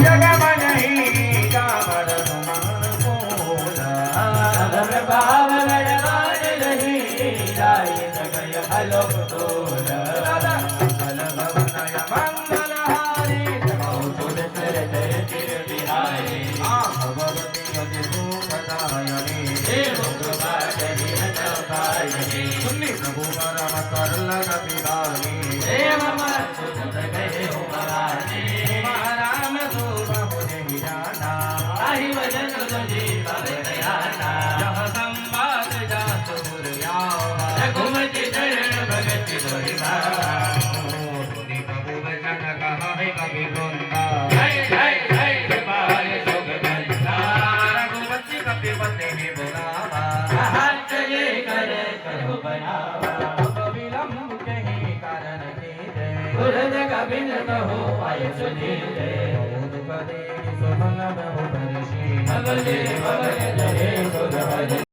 जग मन ही कामर भाव गणवान नहीं जाय जगय भलो तोर मंगल भवनय मंगल हारी तुझ कर जय चिर बिहारी भगवती गति सुखदायनी देव कृपाचरी हनपायनी सुनि प्रभु परम सरल कपिलानी देव मन सुत गए उमरानी महाराम सो बहु नहीं जाना आहि वजन तुझी भव दयाना यह संवाद जात मुरयावा रघुमति चरण भगति दोहिबावा सुनि प्रभु वचन कहा है कवि वृंदा जय जय जय कृपाल जोग बंदा रघुपति कपिपति ही बुलावा हाथ ये कर करो बनावा विलंब कहीं कारण कीजे गुरज कबिन कहो पाय सुनीले दुख देहि सुभंग बहु परशी भगले भव